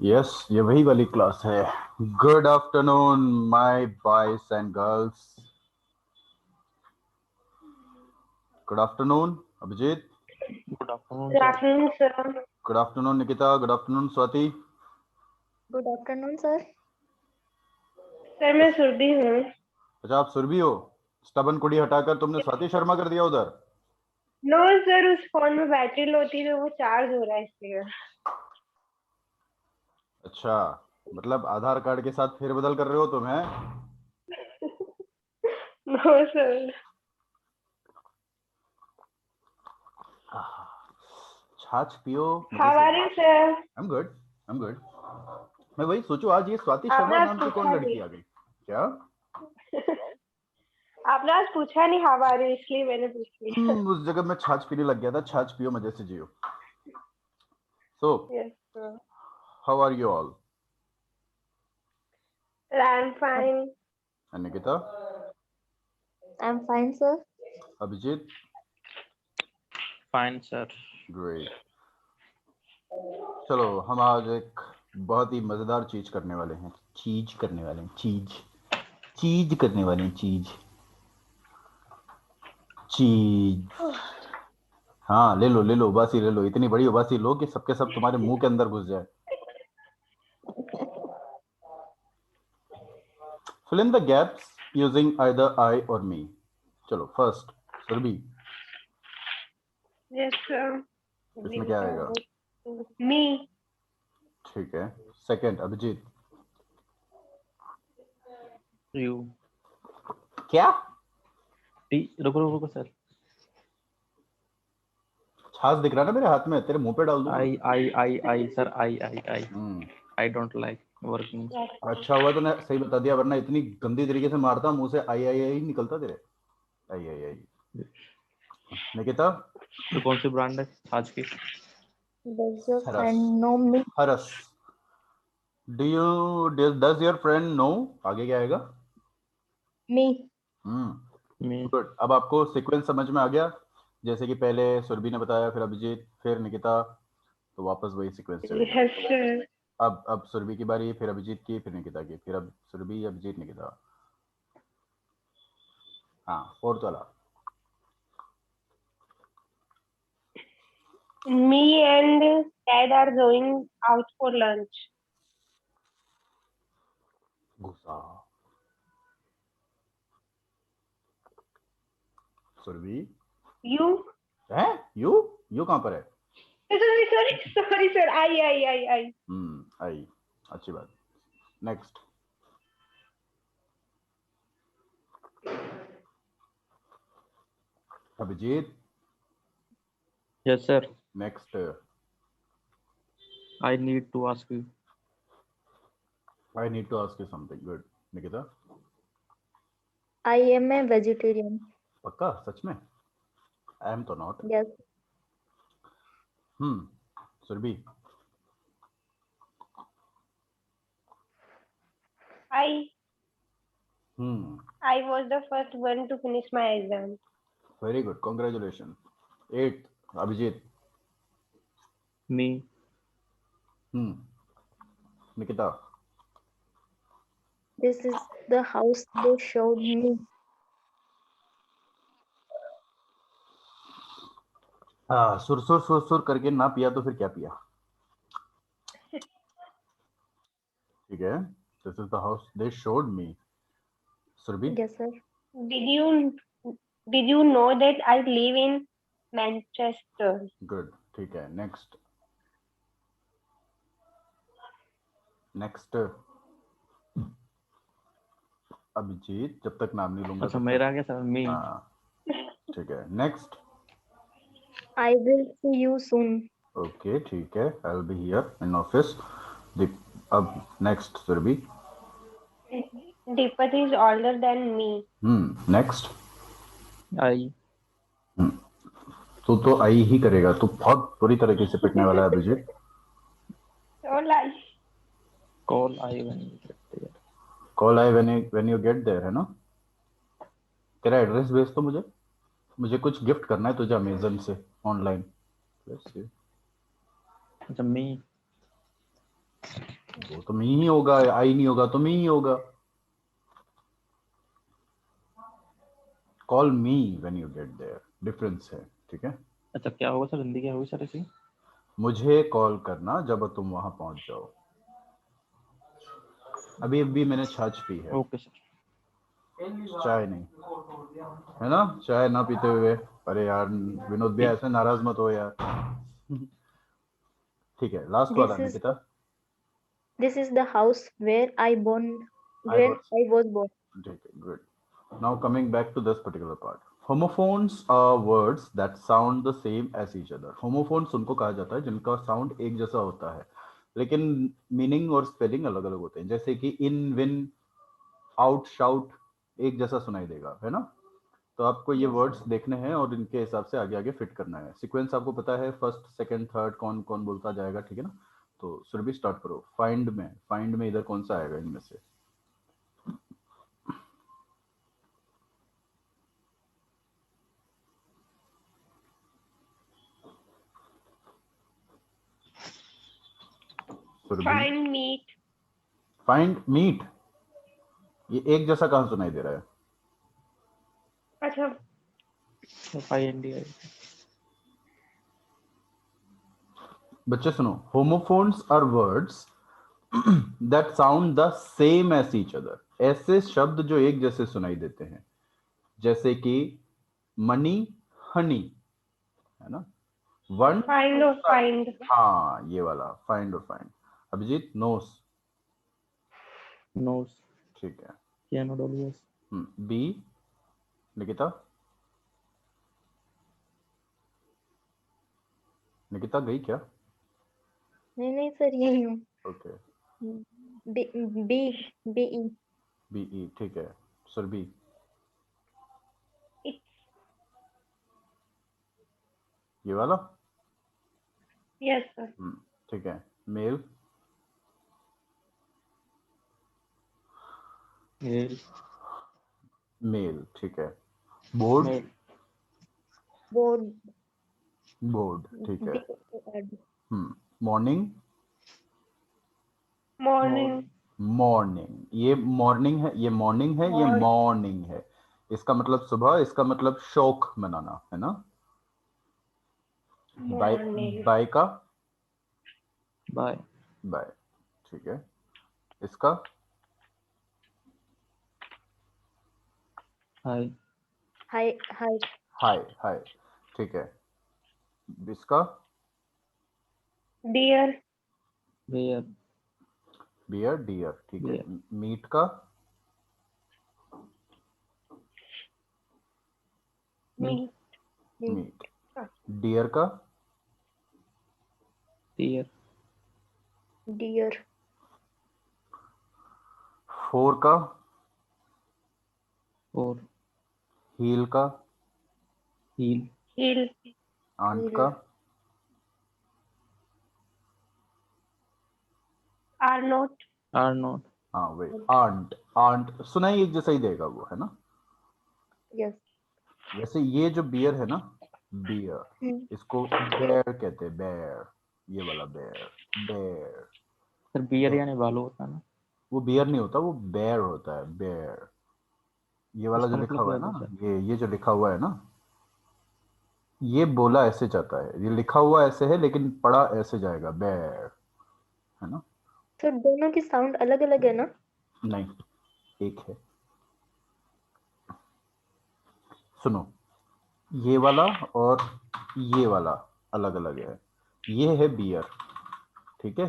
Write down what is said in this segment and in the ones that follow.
Yes, ये वही वाली क्लास है। Good afternoon my boys and girls. Good afternoon Abhijit. Good afternoon Good sir. afternoon, sir. Good afternoon Nikita. Good afternoon Swati. Good afternoon sir. Sir मैं सुरभि हूँ। अच्छा, आप सुरभि हो। स्टबन कुड़ी हटाकर तुमने स्वाति शर्मा कर दिया उधर। नो सर, उस फोन में बैटरी लो थी तो वो चार्ज हो रहा है इसलिए। अच्छा, मतलब आधार कार्ड के साथ फेरबदल कर रहे हो तुम, हैं? No sir. छाछ पियो मजे हाउ से। Are you sir? I am good, I am good. मैं वही सोचूं, आज ये स्वाति आपने शर्मा आज नाम की कौन पूछा लड़की नहीं। आ गई क्या? आपने आज पूछा नहीं हाउ आर यू, इसलिए मैंने पूछ लिया। उस जगह मैं छाछ पीने लग गया था। छाछ पियो मजे से जियो। So yes sir. How are you all? I am fine. Nikita. I am fine sir. Abhijeet. Fine sir. Great. चलो, हम आज एक बहुत ही मजेदार चीज करने वाले हैं। चीज करने वाले हैं। चीज करने वाले हैं। चीज। हाँ, ले लो ले लो, उबासी ले लो। इतनी बड़ी उबासी लो कि सबके सब तुम्हारे मुंह के अंदर घुस जाए। Fill in the gaps using either I और मी। चलो, फर्स्ट सुरभि। Yes sir. इसमें क्या आएगा? मी। ठीक है। सेकंड अभिजीत। यू। क्या? रुको रुको रुको सर। छाछ दिख रहा ना मेरे हाथ में, तेरे मुंह पे डाल दूंगा। I sir. I hmm, I don't like working. अच्छा हुआ तूने सही बता दिया, वरना इतनी गंदी तरीके से मारता मुंह से आई निकलता तेरे। आई। निकिता। तो कौन सी ब्रांड है आज की? Does your hers. Friend know me? Hers. Does your friend know? आगे क्या आएगा? मी। मी। गुड। अब आपको सीक्वेंस समझ में आ गया? जैसे कि पहले सुरभि ने बताया, फिर अभिजीत, फिर निकिता। तो वापस वही सीक्वेंस चलेगा। Yes sir. अब सुरभि की बारी, फिर अभिजीत की, फिर निकिता की, फिर अब सुरभि, अभिजीत, निकिता। हाँ, फोर्थ वाला। Me and Dad are going out for lunch. गुस्सा। सुरभि। You? है? यू कहां पर है? Sorry sir. I. आई। अच्छी बात। Next. Abhijit. Yes sir. Next. I need to ask you. I need to ask you something. Good. Nikita. I am a vegetarian. पक्का? सच में? आई एम तो not. Yes. Surabhi. I was the first one to finish my exam. Very good, congratulation. At Abhijit. Me. Nikita. This is the house they showed me. सुर सुर सुर करके ना पिया तो फिर क्या पिया? ठीक है। This is the house they showed me. Surabhi. Yes sir. Did you did you know that I live in Manchester? Good. ठीक है। नेक्स्ट। अभिजीत, जब तक नाम नहीं लूंगा अच्छा तब मेरा तक। आ गया सर। मी। हाँ, ठीक है। Next. I will see you soon. Okay, ठीक है। I will be here in office. अब next Surabhi. Deepak is older than me. नेक्स्ट। आई। तू तो आई ही करेगा। तू बहुत बुरी तरीके से पिटने वाला है Abhijit. So like, call I when. Call I when you get there, है ना? तेरा एड्रेस भेज तो मुझे कुछ गिफ्ट करना है तुझे अमेजन से ऑनलाइन। अच्छा मी, वो तो मी ही होगा, आई नहीं होगा तो मी ही होगा। Call me when you get there, difference है, ठीक है। अच्छा क्या होगा सर, हिंदी क्या होगी सर इसकी? मुझे कॉल करना जब तुम वहां पहुंच जाओ। अभी अभी मैंने छाछ पी है, ओके सर। चाय नहीं, है ना, चाय ना पीते हुए। अरे यार विनोद भैया ऐसे नाराज मत हो यार। ठीक है, लास्ट वाला This is Nikita. this is the house where I I was was born. ठीक है, good. Now coming back to this particular part. Homophones are words that sound the same as each other. Homophones उनको कहा जाता है जिनका sound एक जैसा होता है, लेकिन मीनिंग और स्पेलिंग अलग अलग होते हैं। जैसे कि इन, विन, आउट, शाउट एक जैसा सुनाई देगा, है ना। तो आपको ये वर्ड्स देखने हैं और इनके हिसाब से आगे आगे फिट करना है। सीक्वेंस आपको पता है, फर्स्ट सेकंड थर्ड कौन कौन बोलता जाएगा, ठीक है ना। तो सुरभि स्टार्ट करो। फाइंड में इधर कौन सा आएगा इनमें से? Find meat. फाइंड मीट, ये एक जैसा कहाँ सुनाई दे रहा है? अच्छा, FIND है। बच्चे सुनो, homophones are words that sound the same as each other. ऐसे शब्द जो एक जैसे सुनाई देते हैं, जैसे कि मनी, हनी, है ना। One, find or find. हाँ ये वाला फाइंड और फाइंड। अभिजीत नोस, नोस, ठीक है। KNOWS। बी, निकिता, निकिता गई क्या? नहीं सर, यही हूँ। Okay, B B B E B E, ठीक है। सुरभि, It's ये वाला, yes sir. ठीक है। मेल, मेल, मेल, ठीक है। बोर्ड, मेल, बोर्ड बोर्ड, ठीक है। B-O-R-D. Morning, Morning. मॉर्निंग, ये मॉर्निंग है, ये मॉर्निंग है, ये Morning. मॉर्निंग है। इसका मतलब सुबह, इसका मतलब शौक मनाना, है ना। Bye, Morning. बाय का, बाय, बाय, ठीक है। इसका हाय, हाय हाय हाय, हाय, ठीक है। इसका Dear. वेयर, बियर, डियर, ठीक है। Beer. मीट का Meat. मीट, डियर का डियर, डियर फोर का और हील का हील, Hill. Aunt Heel. का Are not. आर नॉट, हाँ वही आंट, आंट सुनाई एक जैसा ही देगा वो, है ना। यस वैसे ये जो बियर है ना, बियर, इसको बेयर कहते हैं, बेयर, ये वाला बेयर, बेयर। सर बियर यानी भालू होता है ना? वो बियर नहीं होता, वो बेयर होता है, बेयर। ये वाला जो इसका लिखा मतलब हुआ क्या है होता ना, है सर? ये जो लिखा हुआ है ना, ये बोला ऐसे जाता है, ये लिखा हुआ ऐसे है लेकिन पढ़ा ऐसे जाएगा, बेयर, है ना। सर, दोनों की साउंड अलग अलग है ना? नहीं, एक है। सुनो, ये वाला और ये वाला अलग अलग है। ये है बियर, ठीक है,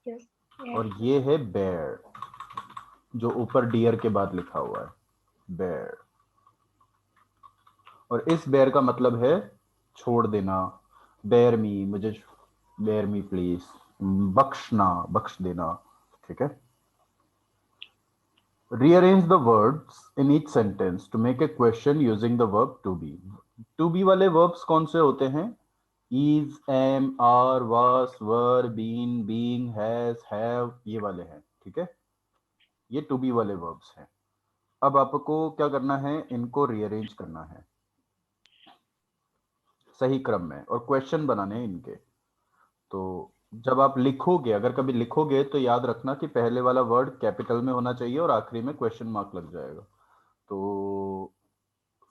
यस Yes. और ये है बेयर, जो ऊपर डियर के बाद लिखा हुआ है, बेयर। और इस बेयर का मतलब है छोड़ देना, बेयर मी, मुझे बेयर मी प्लीज, बख्शना, बख्श देना, ठीक है। Rearrange the words in each sentence to make a question using the verb to be. To be वाले verbs कौन से होते हैं? Is, am, are, was, were, been, being, has, have, ये वाले हैं, ठीक है। ये to be वाले verbs हैं। अब आपको क्या करना है, इनको rearrange करना है सही क्रम में और क्वेश्चन बनाने हैं इनके। तो जब आप लिखोगे, अगर कभी लिखोगे तो याद रखना कि पहले वाला वर्ड कैपिटल में होना चाहिए और आखिरी में क्वेश्चन मार्क लग जाएगा। तो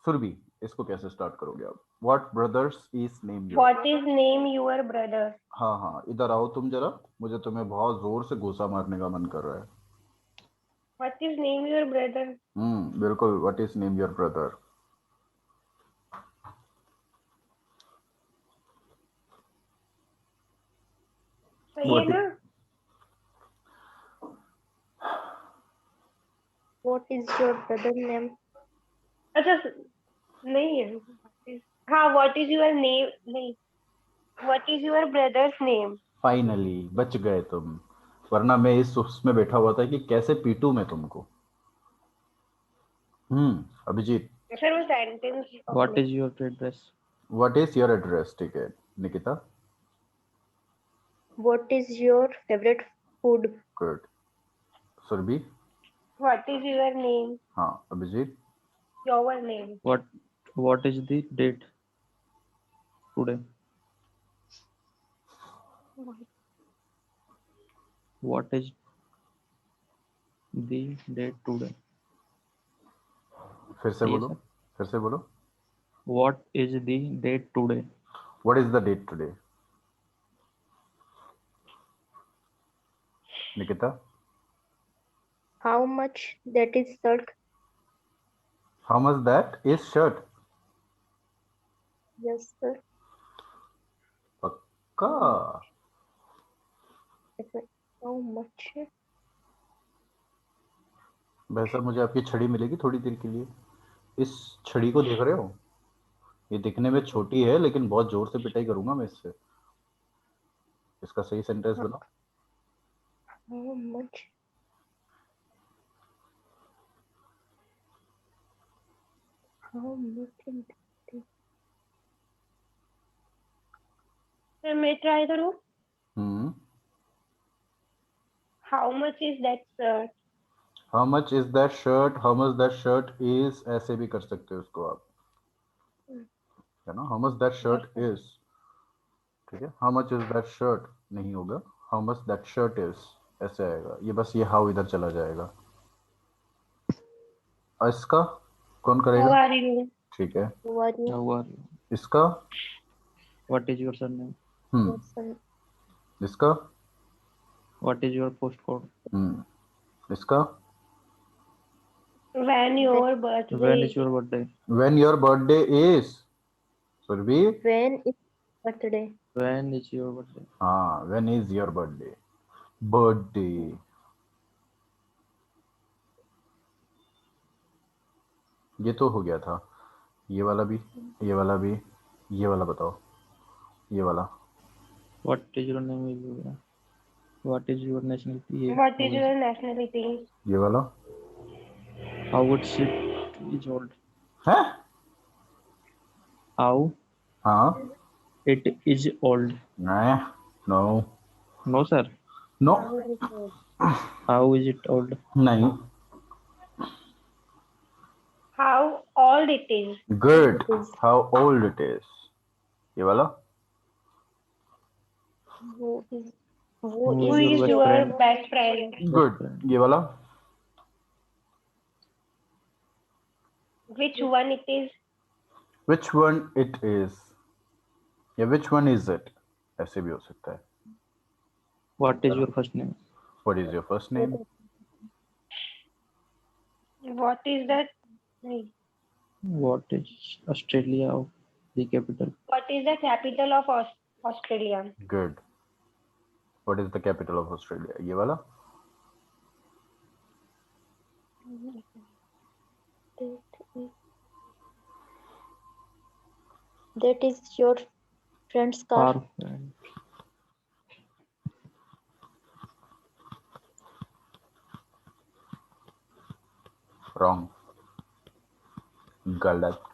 सुरभि, इसको कैसे स्टार्ट करोगे आप? What brothers is name your? What is name your brother? हाँ हाँ, इधर आओ तुम जरा, मुझे तुम्हें बहुत जोर से घूसा मारने का मन कर रहा है। What is name your brother? बिल्कुल, what is name your brother. सही है ना? What is your brother name? अच्छा नहीं है। हाँ, what is your name? नहीं, what is your brother's name? Finally बच गए तुम, वरना मैं इस उसमें बैठा हुआ था कि कैसे पीटूं मैं तुमको। अभिजीत, सर वो sentence What is your address? What is your address? ठीक है Nikita, What is your favorite food? Good. Surabhi, What is your name? हाँ। Abhijit, Your name. What is the date today? What is the date today? फिर से सही है बोलो, sir. फिर से बोलो। What is the date today? What is the date today? Nikita, How much that is shirt? How much that is shirt? Yes, sir. पक्का? How much? भाई साहब, मुझे आपकी छड़ी मिलेगी थोड़ी देर के लिए? इस छड़ी को देख रहे हो? ये दिखने में छोटी है लेकिन बहुत जोर से पिटाई करूंगा मैं इससे। इसका सही सेंटेंस बताओ। How much? How much? Sir मैं ट्राई करूँ? हम्म How much is that shirt? How much is that shirt? How much that shirt is, ऐसे भी कर सकते हो उसको आप, है ना? How much that shirt is, ठीक है। How much is that shirt नहीं होगा, how much that shirt is ऐसे आएगा। ये बस ये हाउ इधर चला जाएगा। और इसका कौन How करेगा? are you? ठीक है। How are you? How are you? इसका What is your surname? Hmm Person. इसका What is your postcode? इसका When your birthday? When is your birthday? When your birthday is. Surabhi, When is birthday? When is your birthday? हाँ, when is your birthday? Birthday. ये तो हो गया था। ये वाला भी, ये वाला भी, ये वाला बताओ, ये वाला। What is your name? Is your- What is your nationality? What is your nationality? ये वाला How it's it is old? है? How हाँ, it is old? नहीं, no, No, sir. No, How is it old? नहीं। How old it is? Good, how old it is. ये वाला Who is Who Who is is your your best friend? best friend? Good. ये वाला Which one it is? Which one it is, या which one is it, ऐसे भी हो सकता है। What is your first name? What is your first name? What is that? नहीं. What is Australia of the capital? What is the capital of Australia? Good. What is the capital of Australia? ये वाला that is your friend's car? Far friend. Wrong, गलत।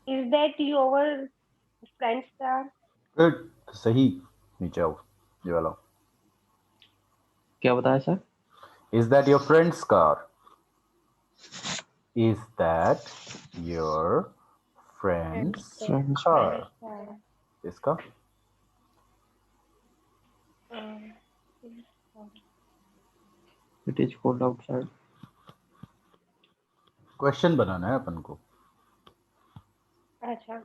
Is that your friend's car? Good, सही। नीचे आओ, ये वाला। क्या बताया sir? Is that your friend's car? Is that your friend's Friend's car. इसका It is cold outside. Question बनाना है अपन को. अच्छा.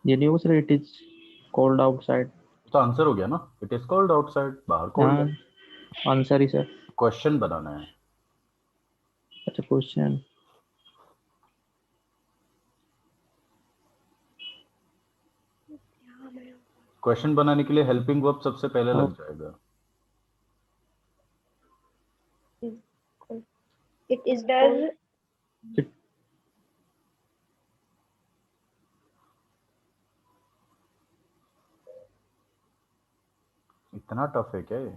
ये नहीं हो सकता it is cold outside. तो आंसर हो गया ना. It is cold outside. बाहर कोल्ड हाँ है. आंसर ही सर. क्वेश्चन बनाना है. अच्छा क्वेश्चन. क्वेश्चन बनाने के लिए हेल्पिंग वर्ब सबसे पहले हाँ. लग जाएगा. Is cold. It is Does cold. इतना टफ है क्या ये?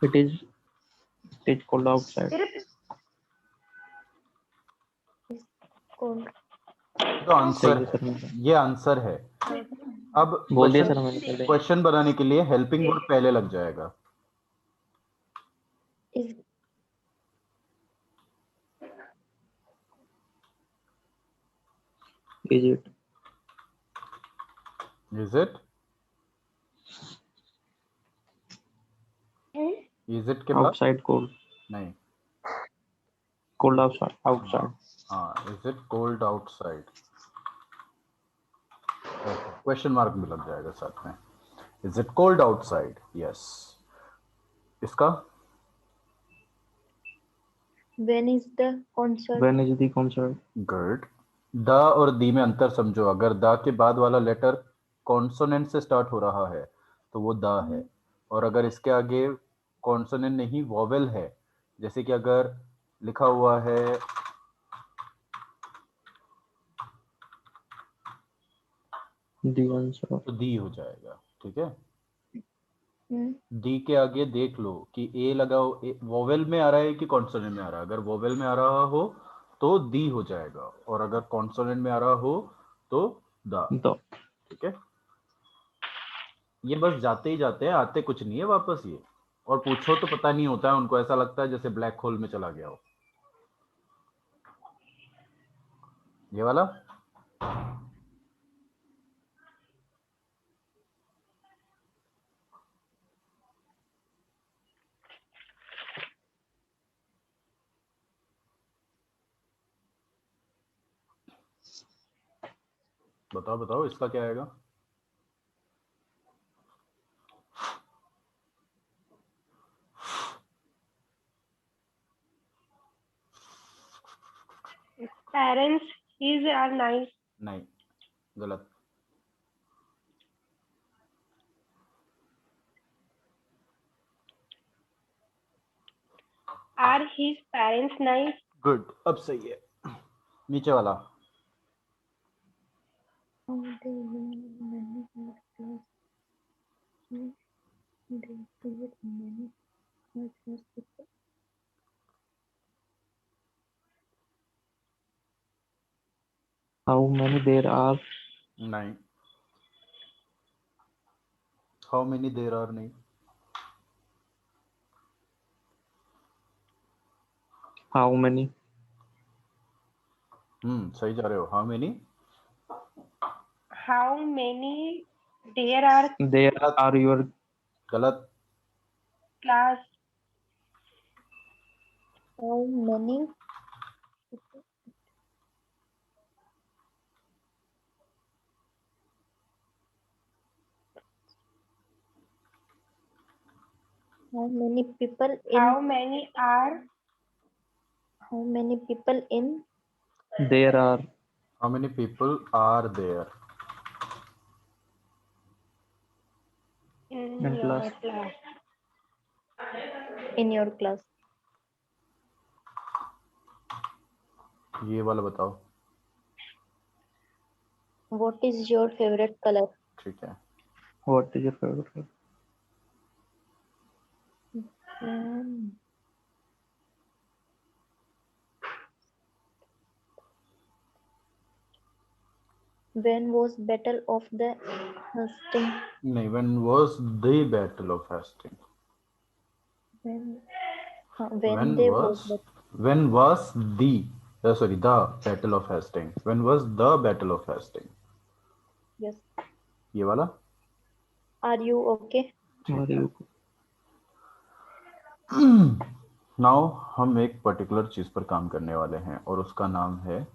It is cold outside. सिर्फ Is cold. तो आंसर सही है सर. मैंने ये आंसर है. अब बोल दिया सर मैंने पहले. क्वेश्चन बनाने के लिए हेल्पिंग वर्ब पहले लग जाएगा. Is Is it is it. Is it के बाद outside cold? नहीं. Cold outside. Outside. हाँ. Is it cold outside. Question mark भी लग जाएगा साथ में. Is it cold outside. Yes. इसका when is the concert? When is the concert? Good. The और दी में अंतर समझो. अगर द के बाद वाला लेटर कॉन्सोनेंट से स्टार्ट हो रहा है तो वो द है. और अगर इसके आगे कॉन्सोनेंट नहीं वोवेल है, जैसे कि अगर लिखा हुआ है The answer. तो दी हो जाएगा. ठीक है. Hmm. दी के आगे देख लो कि ए लगाओ. वोवेल में आ रहा है कि कॉन्सोनेंट में आ रहा है. अगर वोवेल में आ रहा हो तो दी हो जाएगा, और अगर कॉन्सोनेंट में आ रहा हो तो द. The. ठीक है. ये बस जाते ही जाते हैं, आते कुछ नहीं है वापस ये. और पूछो तो पता नहीं होता है उनको. ऐसा लगता है जैसे ब्लैक होल में चला गया हो. ये वाला बताओ बताओ इसका क्या आएगा. parents his are nice. नहीं, गलत. Are his parents nice? Good. अब सही है. नीचे वाला How they many hard class. They create many hard class people. How many there are? नहीं. हाउ मेनी देर आर नहीं. How many? सही जा रहे हो. How many. How many there are There are your गलत. class? How many how many people in How many are how many people in there are how many people are there. in in your class? class? in your class? ये वाला बताओ. What is your favorite color? ठीक है. What is your favorite color? When was Battle of the Hastings? नहीं, when was the battle of Hastings? When they was when was the sorry, the battle of Hastings? When was the battle of Hastings? yes. ये वाला? Are you okay? और ये now हम एक particular चीज पर काम करने वाले हैं और उसका नाम है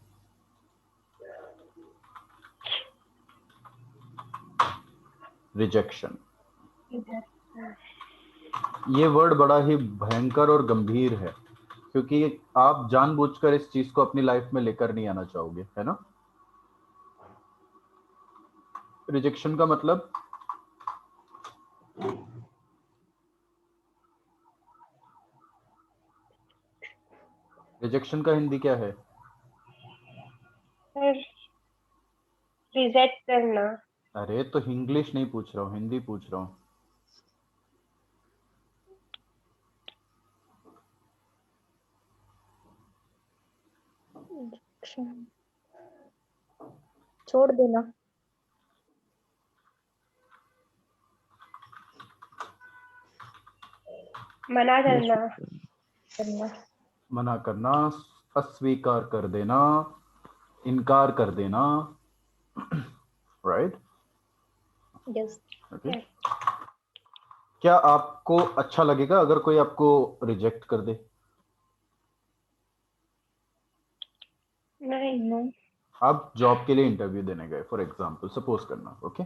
रिजेक्शन। ये वर्ड बड़ा ही भयंकर और गंभीर है, क्योंकि आप जानबूझकर इस चीज को अपनी लाइफ में लेकर नहीं आना चाहोगे, है ना। रिजेक्शन का मतलब रिजेक्शन का हिंदी क्या है? सर रिजेक्ट करना। अरे तो इंग्लिश नहीं पूछ रहा हूँ, हिंदी पूछ रहा हूँ। छोड़ देना। मना करना। मना करना, अस्वीकार कर देना, इनकार कर देना, राइट? यस। ओके। क्या आपको अच्छा लगेगा अगर कोई आपको रिजेक्ट कर दे? नहीं। आप जॉब के लिए इंटरव्यू देने गए, फॉर एग्जांपल, सपोज करना, okay.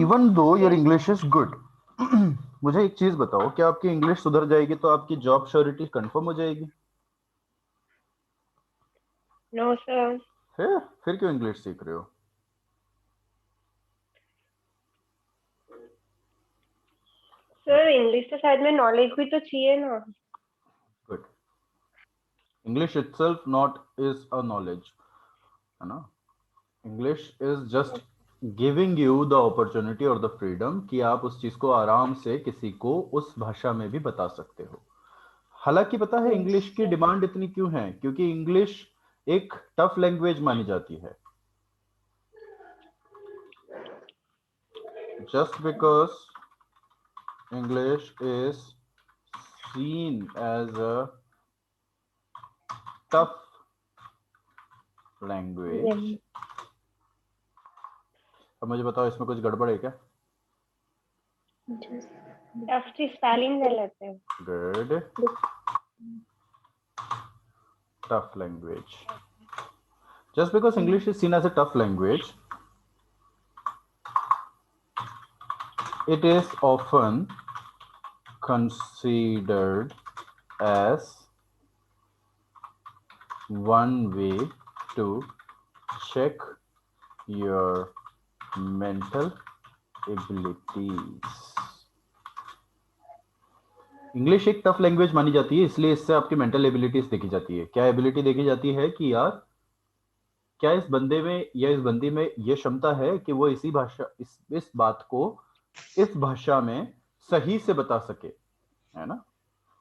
Even though your English is good, मुझे एक चीज बताओ, क्या आपकी इंग्लिश सुधर जाएगी तो आपकी जॉब श्योरिटी कंफर्म हो जाएगी? No sir. फिर क्यों इंग्लिश सीख रहे हो? सर इंग्लिश के साथ में नॉलेज भी तो चाहिए ना। Good. English itself not is a knowledge, है ना। English is just giving you the opportunity और द फ्रीडम कि आप उस चीज को आराम से किसी को उस भाषा में भी बता सकते हो। हालांकि पता है इंग्लिश की डिमांड इतनी क्यों है? क्योंकि इंग्लिश एक टफ लैंग्वेज मानी जाती है। Just because English is seen as a tough language. अब मुझे बताओ, इसमें कुछ गड़बड़ है क्या? टफ की स्पेलिंग गलत है। Good. Tough language. Just because English is seen as a tough language, it is often considered as one way to check your mental abilities. English एक टफ लैंग्वेज मानी जाती है, इसलिए इससे आपकी मेंटल एबिलिटीज देखी जाती है। क्या एबिलिटी देखी जाती है कि यार क्या इस बंदे में या इस बंदी में ये क्षमता है कि वो इसी भाषा इस बात को इस भाषा में सही से बता सके, है ना।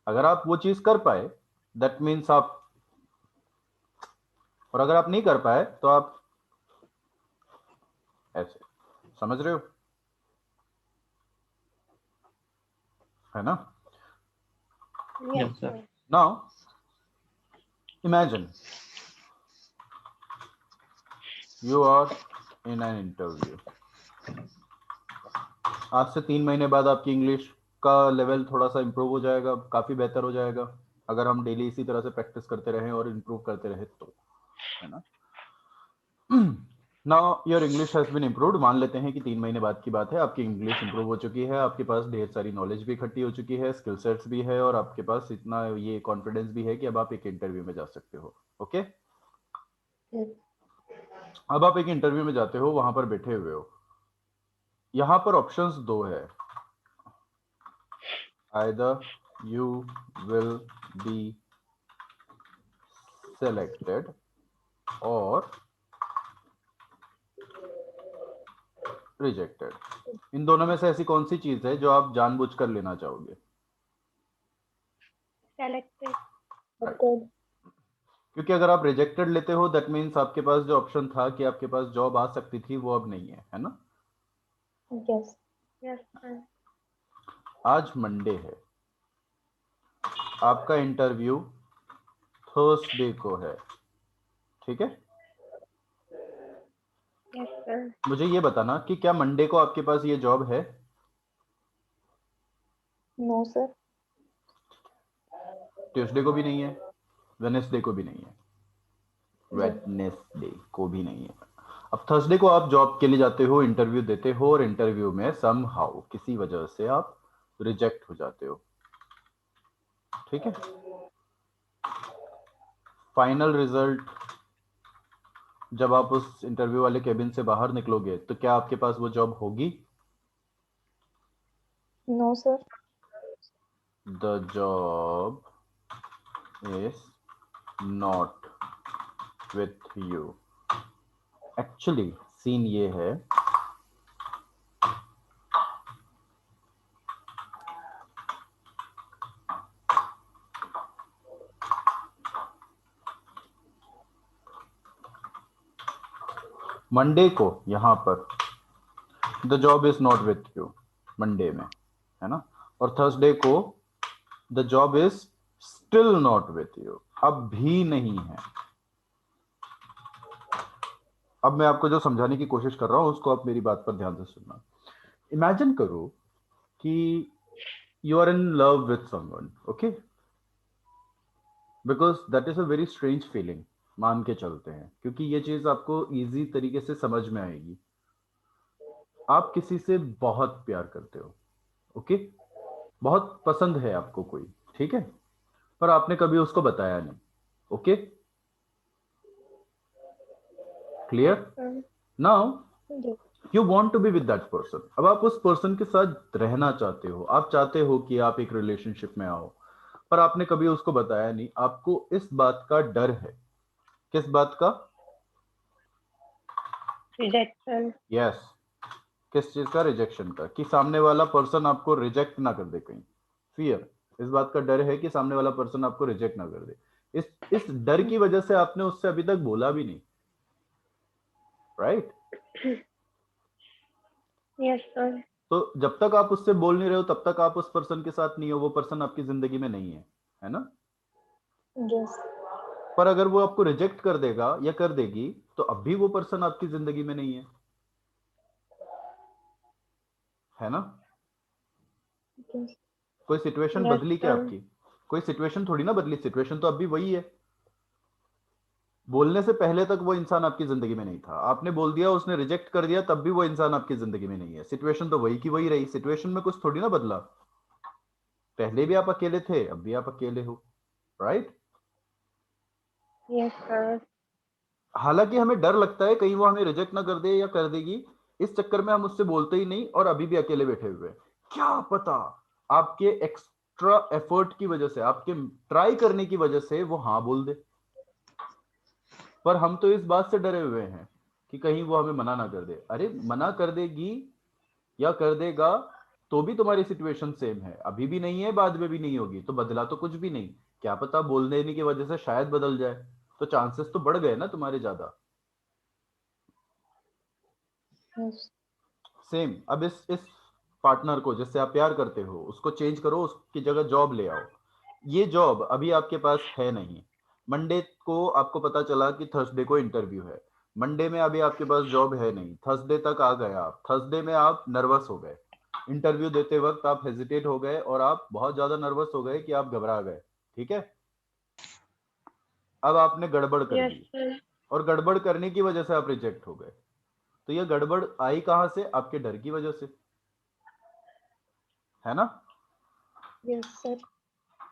अगर आप वो चीज कर पाए, दैट मीन्स आप, और अगर आप नहीं कर पाए तो आप ऐसे, समझ रहे हो, है ना। Yes, sir. Now imagine you are in an interview. आज से 3 महीने बाद आपकी इंग्लिश का लेवल थोड़ा सा इंप्रूव हो जाएगा, काफी बेहतर हो जाएगा, अगर हम डेली इसी तरह से प्रैक्टिस करते रहे और इंप्रूव करते रहे तो, है ना। Now your English has been improved. मान लेते हैं कि 3 महीने बाद की बात है, आपकी इंग्लिश इंप्रूव हो चुकी है, आपके पास ढेर सारी नॉलेज भी इकट्ठी हो चुकी है, स्किल सेट्स भी है, और आपके पास इतना ये कॉन्फिडेंस भी है कि अब आप एक इंटरव्यू में जा सकते हो। ओके। अब आप एक इंटरव्यू में जाते हो, वहां पर बैठे हुए हो, यहां पर ऑप्शंस दो है, either you will be selected और रिजेक्टेड। इन दोनों में से ऐसी कौन सी चीज है जो आप जानबूझकर लेना चाहोगे? सेलेक्टेड। क्योंकि अगर आप रिजेक्टेड लेते हो दैट मीन्स आपके पास जो ऑप्शन था कि आपके पास जॉब आ सकती थी वो अब नहीं है ना? Yes. Yes, sir. आज मंडे है, आपका इंटरव्यू थर्सडे को है, ठीक है? Yes, sir. मुझे ये बताना कि क्या मंडे को आपके पास ये जॉब है? No, sir. ट्यूसडे को भी नहीं है, वेडनेसडे को भी नहीं है, जी. वेडनेसडे को भी नहीं है। अब थर्सडे को आप जॉब के लिए जाते हो, इंटरव्यू देते हो, और इंटरव्यू में समहाउ किसी वजह से आप रिजेक्ट हो जाते हो, ठीक है? फाइनल रिजल्ट जब आप उस इंटरव्यू वाले केबिन से बाहर निकलोगे तो क्या आपके पास वो जॉब होगी? No, sir. The job is not with you. Actually scene ये है, मंडे को यहां पर the job is not with you, Monday में, है ना? और थर्सडे को the job is still not with you, अब भी नहीं है। अब मैं आपको जो समझाने की कोशिश कर रहा हूं उसको आप मेरी बात पर ध्यान से सुनना। इमेजिन करो कि you are in love with someone, okay? Because that is a very strange feeling, मान के चलते हैं, क्योंकि ये चीज आपको इजी तरीके से समझ में आएगी। आप किसी से बहुत प्यार करते हो, ओके? बहुत पसंद है आपको कोई, ठीक है? पर आपने कभी उसको बताया नहीं, okay? Clear? Yes, sir. Now जी. You want to be with that person. अब आप उस पर्सन के साथ रहना चाहते हो, आप चाहते हो कि आप एक रिलेशनशिप में आओ, पर आपने कभी उसको बताया नहीं। आपको इस बात का डर है। किस बात का? Rejection. यस। किस चीज का? रिजेक्शन का, कि सामने वाला पर्सन आपको रिजेक्ट ना कर दे कहीं। फियर, इस बात का डर है कि सामने वाला पर्सन आपको रिजेक्ट ना कर दे। इस डर की वजह से आपने उससे अभी तक बोला भी नहीं, राइट? Yes, sir. तो जब तक आप उससे बोल नहीं रहे हो तब तक आप उस पर्सन के साथ नहीं हो, वो पर्सन आपकी जिंदगी में नहीं है ना? Yes. पर अगर वो आपको रिजेक्ट कर देगा या कर देगी तो अब भी वो पर्सन आपकी जिंदगी में नहीं है ना? Yes. कोई सिचुएशन Yes, बदली क्या sir. आपकी? कोई सिचुएशन थोड़ी ना बदली, सिचुएशन तो अब भी वही है। बोलने से पहले तक वो इंसान आपकी जिंदगी में नहीं था, आपने बोल दिया, उसने रिजेक्ट कर दिया, तब भी वो इंसान आपकी जिंदगी में नहीं है। सिचुएशन तो वही की वही रही, सिचुएशन में कुछ थोड़ी ना बदला। पहले भी आप अकेले थे, अब भी आप अकेले हो, राइट? Yes, sir. हालांकि हमें डर लगता है कहीं वो हमें रिजेक्ट ना कर दे या कर देगी, इस चक्कर में हम उससे बोलते ही नहीं और अभी भी अकेले बैठे हुए हैं। क्या पता आपके एक्स्ट्रा एफर्ट की वजह से, आपके ट्राई करने की वजह से वो हाँ बोल दे। पर हम तो इस बात से डरे हुए हैं कि कहीं वो हमें मना ना कर दे। अरे मना कर देगी या कर देगा तो भी तुम्हारी सिचुएशन सेम है, अभी भी नहीं है, बाद में भी नहीं होगी, तो बदला तो कुछ भी नहीं। क्या पता बोल देने की वजह से शायद बदल जाए, तो चांसेस तो बढ़ गए ना तुम्हारे ज्यादा। Yes. सेम अब इस पार्टनर को जिससे आप प्यार करते हो उसको चेंज करो, उसकी जगह जॉब ले आओ। ये जॉब अभी आपके पास है नहीं। मंडे को आपको पता चला कि थर्सडे को इंटरव्यू है, मंडे में अभी आपके पास जॉब है नहीं, थर्सडे तक आ गए आप, थर्सडे में आप नर्वस हो गए, इंटरव्यू देते वक्त आप हेजिटेट हो गए और आप बहुत ज्यादा नर्वस हो गए कि आप घबरा गए, ठीक है? अब आपने गड़बड़ कर Yes, दी sir. और गड़बड़ करने की वजह से आप रिजेक्ट हो गए। तो ये गड़बड़ आई कहां से? आपके डर की वजह से, है ना? Yes, sir.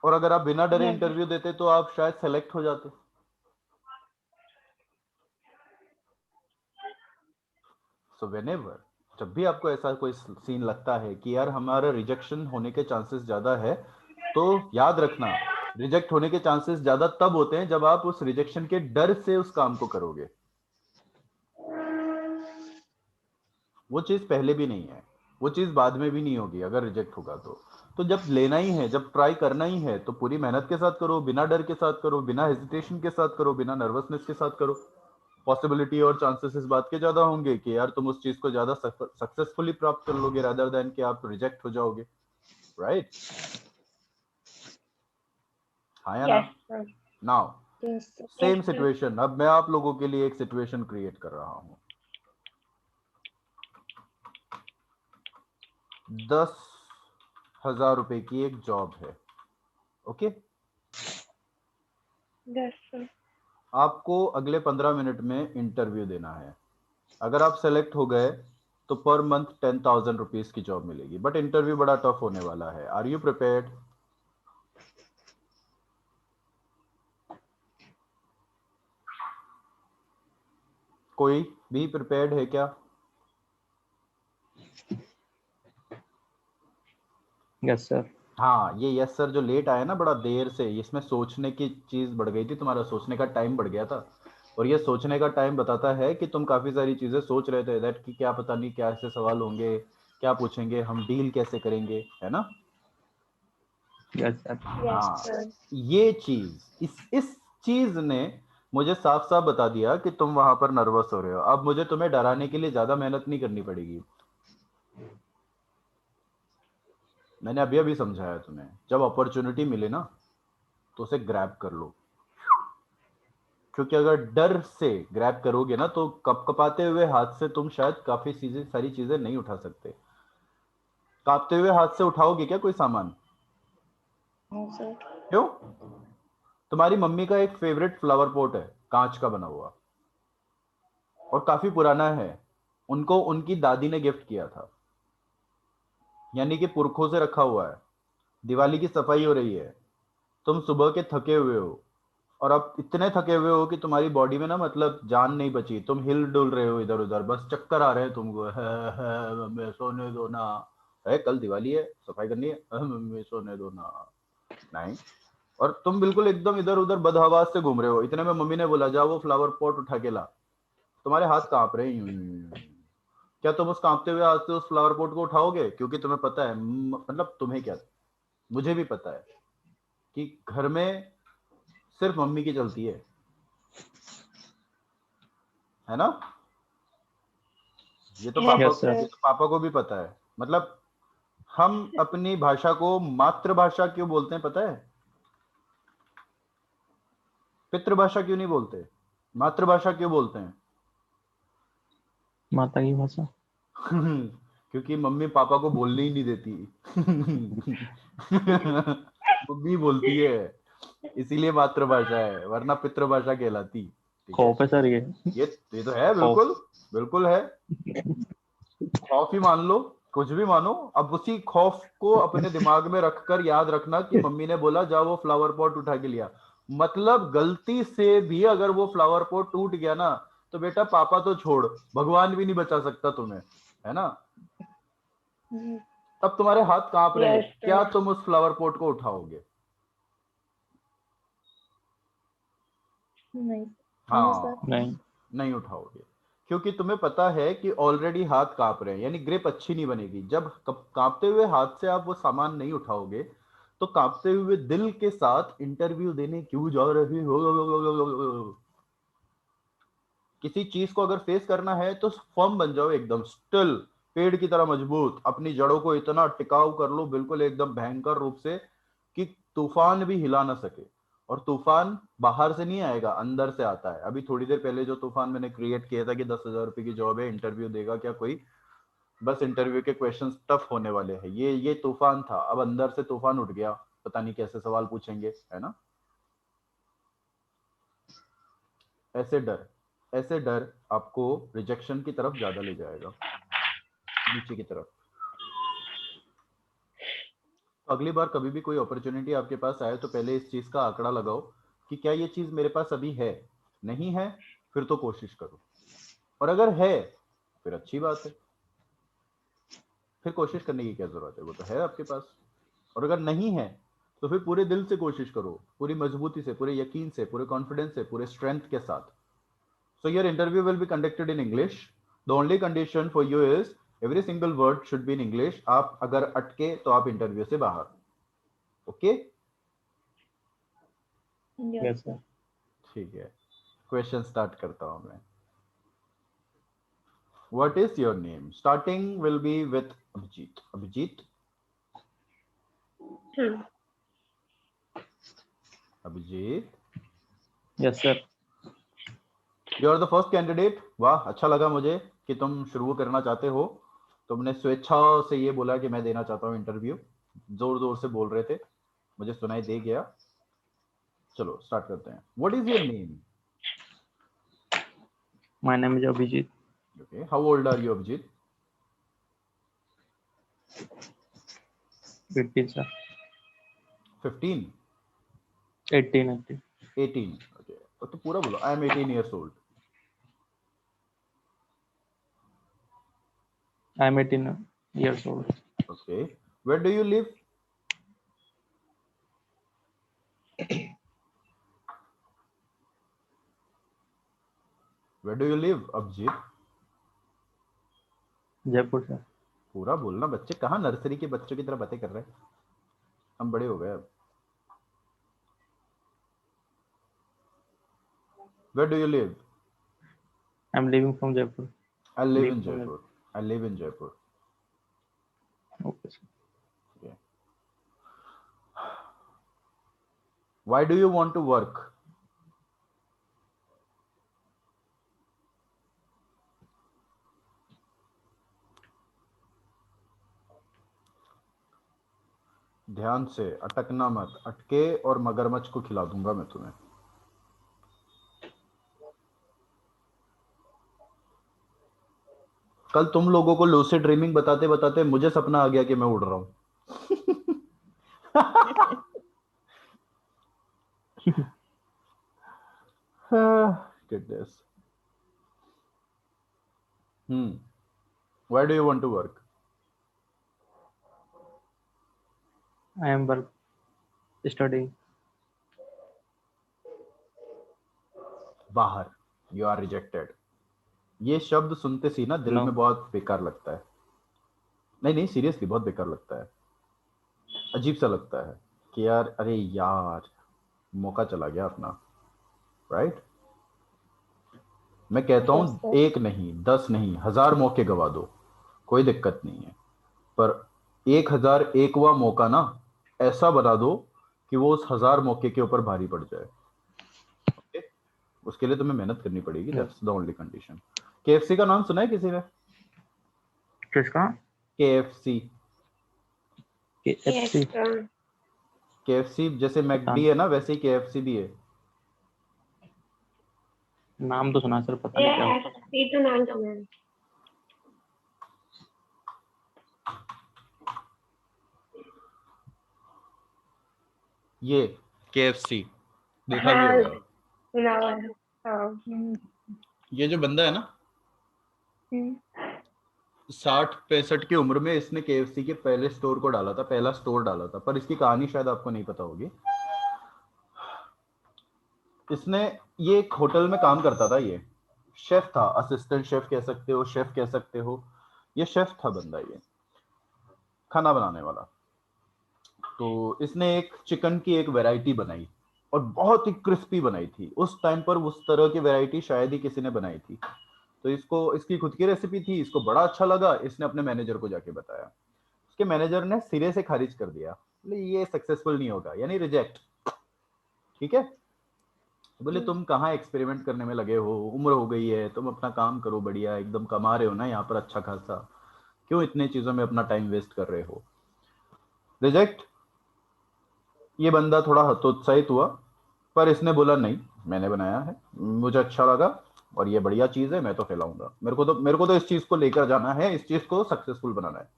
और अगर आप बिना डरे Yes, sir. इंटरव्यू देते तो आप शायद सेलेक्ट हो जाते। सो व्हेनेवर, जब भी आपको ऐसा कोई सीन लगता है कि यार हमारा रिजेक्शन होने के चांसेस ज्यादा है, तो याद रखना रिजेक्ट होने के चांसेस ज्यादा तब होते हैं जब आप उस रिजेक्शन के डर से उस काम को करोगे। वो चीज पहले भी नहीं है, वो चीज बाद में भी नहीं होगी अगर रिजेक्ट होगा तो। तो जब लेना ही है, जब ट्राई करना ही है, तो पूरी मेहनत के साथ करो, बिना डर के साथ करो, बिना हेजिटेशन के साथ करो, बिना नर्वसनेस के साथ करो। पॉसिबिलिटी और चांसेस इस बात के ज्यादा होंगे कि यार तुम उस चीज को ज्यादा सक्सेसफुली प्राप्त कर लोगे रादर देन कि आप रिजेक्ट हो जाओगे, राइट? हाँ या ना? Yes, sir. Now Yes, sir. Same Yes, sir. Situation, अब मैं आप लोगों के लिए एक सिचुएशन क्रिएट कर रहा हूं। 10,000 रुपए की एक जॉब है, ओके? Yes, sir. आपको अगले 15 मिनट में इंटरव्यू देना है। अगर आप सेलेक्ट हो गए तो पर मंथ 10,000 रुपीज की जॉब मिलेगी, बट इंटरव्यू बड़ा टफ होने वाला है। Are you prepared? कोई भी प्रिपेयर्ड है क्या? Yes sir. हाँ, ये यस सर जो लेट आया ना बड़ा देर से, इसमें सोचने की चीज बढ़ गई थी, तुम्हारा सोचने का टाइम बढ़ गया था। और ये सोचने का टाइम बताता है कि तुम काफी सारी चीजें सोच रहे थे, दैट कि क्या पता नहीं क्या ऐसे सवाल होंगे, क्या पूछेंगे, हम डील कैसे करेंगे, है ना? Yes sir. Yes, हाँ, sir. ये चीज इस चीज ने मुझे साफ साफ बता दिया कि तुम वहां पर नर्वस हो रहे हो। अब मुझे तुम्हें डराने के लिए ज्यादा मेहनत नहीं करनी पड़ेगी। मैंने अभी अभी समझाया तुम्हें, जब अपॉर्चुनिटी मिले ना तो उसे ग्रैब कर लो, क्योंकि अगर डर से ग्रैब करोगे ना तो कपकपाते हुए हाथ से तुम शायद काफी सारी चीजें नहीं उठा सकते। कांपते हुए हाथ से उठाओगे क्या कोई सामान? No, sir. क्यों? तुम्हारी मम्मी का एक फेवरेट फ्लावर पॉट है, कांच का बना हुआ, और काफी पुराना है, उनको उनकी दादी ने गिफ्ट किया था, यानी कि पुरखों से रखा हुआ है। दिवाली की सफाई हो रही है, तुम सुबह के थके हुए हो, और अब इतने थके हुए हो कि तुम्हारी बॉडी में ना मतलब जान नहीं बची, तुम हिल डुल रहे हो इधर उधर, बस चक्कर आ रहे हैं तुमको। है, मम्मी सोने दो ना, है कल दिवाली है, सफाई करनी है, मम्मी सोने दो ना, नहीं। और तुम बिल्कुल एकदम इधर उधर बदहवास से घूम रहे हो, इतने में मम्मी ने बोला जा वो फ्लावर पॉट उठा के ला। तुम्हारे हाथ कांप रहे हैं यूं यूं यूं यूं। क्या तुम उस कांपते हुए हाथ से उस फ्लावर पॉट को उठाओगे? क्योंकि तुम्हें पता है, मतलब तुम्हें क्या, मुझे भी पता है कि घर में सिर्फ मम्मी की चलती है ना? ये तो Yes, यस सर। sir. पापा को भी पता है। मतलब हम अपनी भाषा को मातृभाषा क्यों बोलते हैं पता है? पितृभाषा क्यों नहीं बोलते? मातृभाषा क्यों बोलते हैं? माता की भाषा। क्योंकि मम्मी पापा को बोलने ही नहीं देती। मम्मी बोलती है, इसीलिए मातृभाषा है, वरना पितृभाषा कहलाती। ठीक है, खौफ है सर ये। ये तो है, खौफ। बिल्कुल बिल्कुल है। खौफ ही मान लो, कुछ भी मानो। अब उसी खौफ को अपने दिमाग में रखकर याद रखना कि मम्मी ने बोला जा वो फ्लावर पॉट उठा के लिया, मतलब गलती से भी अगर वो फ्लावर पॉट टूट गया ना तो बेटा पापा तो छोड़, भगवान भी नहीं बचा सकता तुम्हें, है ना? Mm, तब तुम्हारे हाथ कांप रहे हैं, Yes, क्या sir. तुम उस फ्लावर पॉट को उठाओगे? nice. No, sir. हाँ, नहीं। नहीं उठाओगे, क्योंकि तुम्हें पता है कि ऑलरेडी हाथ कांप रहे हैं, यानी ग्रिप अच्छी नहीं बनेगी। जब कांपते हुए हाथ से आप वो सामान नहीं उठाओगे तो कांपते हुए दिल के साथ इंटरव्यू देने क्यों जा रहे हो? किसी चीज को अगर फेस करना है तो फर्म बन जाओ, एकदम स्टिल, पेड़ की तरह मजबूत, अपनी जड़ों को इतना टिकाऊ कर लो बिल्कुल एकदम भयंकर रूप से कि तूफान भी हिला ना सके। और तूफान बाहर से नहीं आएगा, अंदर से आता है। अभी थोड़ी देर पहले जो तूफान मैंने क्रिएट किया था कि 10,000 रुपए की जॉब है, इंटरव्यू देगा क्या कोई, बस इंटरव्यू के क्वेश्चंस टफ होने वाले हैं, ये तूफान था। अब अंदर से तूफान उठ गया, पता नहीं कैसे सवाल पूछेंगे, है ना? ऐसे डर ऐसे डर आपको रिजेक्शन की तरफ ज्यादा ले जाएगा, नीचे की तरफ। तो अगली बार कभी भी कोई अपॉर्चुनिटी आपके पास आए तो पहले इस चीज का आंकड़ा लगाओ कि क्या ये चीज मेरे पास अभी है, नहीं है फिर तो कोशिश करो, और अगर है फिर अच्छी बात है, फिर कोशिश करने की क्या जरूरत है, वो तो है आपके पास। और अगर नहीं है तो फिर पूरे दिल से कोशिश करो, पूरी मजबूती से, पूरे यकीन से, पूरे कॉन्फिडेंस से, पूरे स्ट्रेंथ के साथ। So your interview will be conducted in English. The only condition for you is every single word should be in English. आप अगर अटके तो आप इंटरव्यू से बाहर. Okay Yes, yes sir. Sir. ठीक है. क्वेश्चन स्टार्ट करता हूं मैं. What is your name? Starting will be with Abhijit. Abhijit. Hmm. Abhijit. Yes sir. You are the first candidate. वाह, अच्छा लगा मुझे कि तुम शुरू करना चाहते हो. तुमने स्वेच्छा से ये बोला कि मैं देना चाहता हूँ इंटरव्यू. जोर जोर से बोल रहे थे, मुझे सुनाई दे गया. चलो स्टार्ट करते हैं. What is your name? My name is Abhijit. Okay. How old are you Abhijit? 18 sir. 15? 18. 18? Okay. तो पूरा बोलो. I am 18 years old. I am 18 years old. Okay. Where do you live? Where do you live Abhijit? Jaipur sir. पूरा बोलना. बच्चे कहाँ nursery के बच्चों की तरह बातें कर रहे हैं. हम बड़े हो गए अब. Where do you live? I am living from Jaipur. I live live in from Jaipur. I live in Jaipur. Okay sir. Okay. Why do you want to work? ध्यान से, अटकना मत. अटके और मगरमच्छ को खिला दूंगा मैं तुम्हें. कल तुम लोगों को लूसिड ड्रीमिंग बताते बताते मुझे सपना आ गया कि मैं उड़ रहा हूं. Goodness. Why do you want to work? I am work studying. बाहर. You are rejected. ये शब्द सुनते सी ना दिल No. में बहुत बेकार लगता है. नहीं नहीं, सीरियसली बहुत बेकार लगता है. अजीब सा लगता है कि यार, अरे यार, मौका चला गया अपना. राइट. मैं कहता Yes, हूं sir. 1 नहीं, 10 नहीं, 1000 मौके गवा दो, कोई दिक्कत नहीं है. पर 1001वां मौका ना ऐसा बना दो कि वो उस 1000 मौके के ऊपर भारी पड़ जाए. ओके. उसके लिए तुम्हें मेहनत करनी पड़ेगी. That's the only condition. KFC का नाम सुना है किसी ने? किसका? KFC. Yes, KFC. sir. KFC जैसे पता मैकडी नहीं. है ना, वैसे ही केएफसी भी है. नाम तो सुना सर, पता नहीं क्या होता. KFC तो नाम सुना है. ये केएफसी देखा भी हाँ, होगा. सुना हुआ है. हाँ. ये जो बंदा है ना, 60-65 की उम्र में इसने केएफसी के पहले स्टोर को डाला था, पहला स्टोर डाला था. पर इसकी कहानी शायद आपको नहीं पता होगी. इसने, ये एक होटल में काम करता था. ये शेफ था, असिस्टेंट शेफ कह सकते हो, शेफ कह सकते हो. ये शेफ था बंदा, ये खाना बनाने वाला. तो इसने एक चिकन की एक वैरायटी बनाई और बहुत ही क्रिस्पी बनाई थी. उस टाइम पर उस तरह की वैरायटी शायद ही किसी ने बनाई थी. तो इसको, इसकी खुद की रेसिपी थी, इसको बड़ा अच्छा लगा. इसने अपने मैनेजर को जाके बताया. उसके मैनेजर ने सिरे से खारिज कर दिया, बोले ये सक्सेसफुल नहीं होगा, यानी रिजेक्ट. ठीक है. बोले तुम कहाँ एक्सपेरिमेंट करने में लगे हो, उम्र हो गई है, तुम अपना काम करो, बढ़िया एकदम कमा रहे हो ना यहाँ पर अच्छा खासा, क्यों इतने चीजों में अपना टाइम वेस्ट कर रहे हो. रिजेक्ट. ये बंदा थोड़ा हतोत्साहित हुआ, पर इसने बोला नहीं, मैंने बनाया है, मुझे अच्छा लगा और ये बढ़िया चीज है, मैं तो फैलाऊंगा. मेरे को तो इस चीज को लेकर जाना है, इस चीज को सक्सेसफुल बनाना है.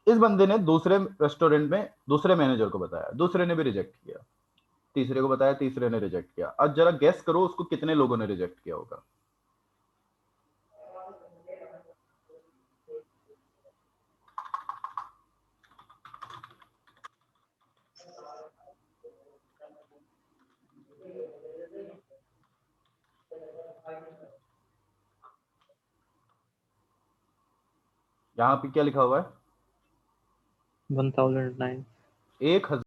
इस बंदे ने दूसरे रेस्टोरेंट में दूसरे मैनेजर को बताया, दूसरे ने भी रिजेक्ट किया. तीसरे को बताया, तीसरे ने रिजेक्ट किया. अब जरा गेस करो उसको कितने लोगों ने रिजेक्ट किया होगा. यहाँ पे क्या लिखा हुआ है? 1009. 1000